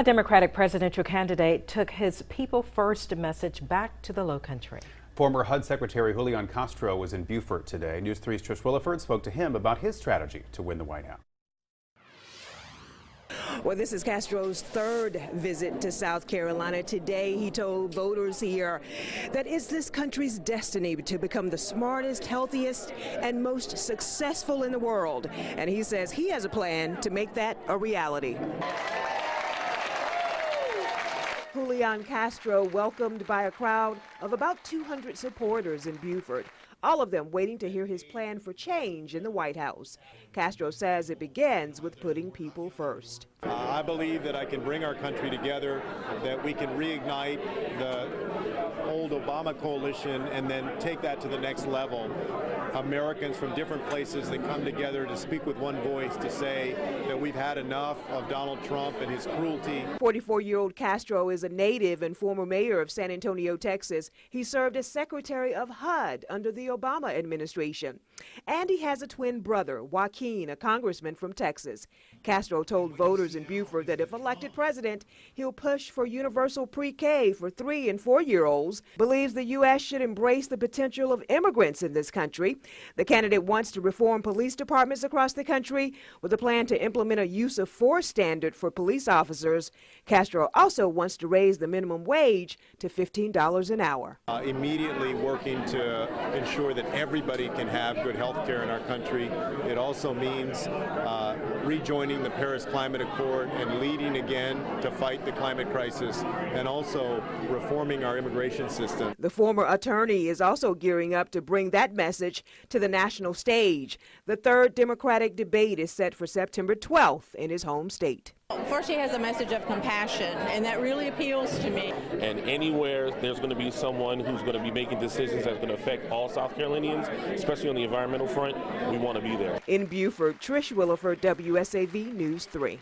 A Democratic presidential candidate took his People First message back to the Lowcountry. Former HUD Secretary Julian Castro was in Beaufort today. News 3's Trish Williford spoke to him about his strategy to win the White House. Well, this is Castro's third visit to South Carolina. Today, he told voters here that it's this country's destiny to become the smartest, healthiest, and most successful in the world. And he says he has a plan to make that a reality. Julian Castro welcomed by a crowd of about 200 supporters in Beaufort, all of them waiting to hear his plan for change in the White House. Castro says it begins with putting people first. I believe that I can bring our country together, that we can reignite the old Obama coalition and then take that to the next level. Americans from different places that come together to speak with one voice to say that we've had enough of Donald Trump and his cruelty. 44-year-old Castro is a native and former mayor of San Antonio, Texas. He served as Secretary of HUD under the Obama administration. And he has a twin brother, Joaquin, a congressman from Texas. Castro told voters in Beaufort that if elected president, he'll push for universal pre-K for 3- and 4-year-olds, believes the U.S. should embrace the potential of immigrants in this country. The candidate wants to reform police departments across the country with a plan to implement a use of force standard for police officers. Castro also wants to raise the minimum wage to $15 an hour. Immediately working to ensure that everybody can have good health care in our country. It also means rejoining the Paris Climate Accord and leading again to fight the climate crisis, and also reforming our immigration system. The former attorney is also gearing up to bring that message to the national stage. The third Democratic debate is set for September 12th in his home state. First, he has a message of compassion, and that really appeals to me. And anywhere there's going to be someone who's going to be making decisions that's going to affect all South Carolinians, especially on the environmental front, we want to be there. In Beaufort, Trish Williford, WSAV News 3.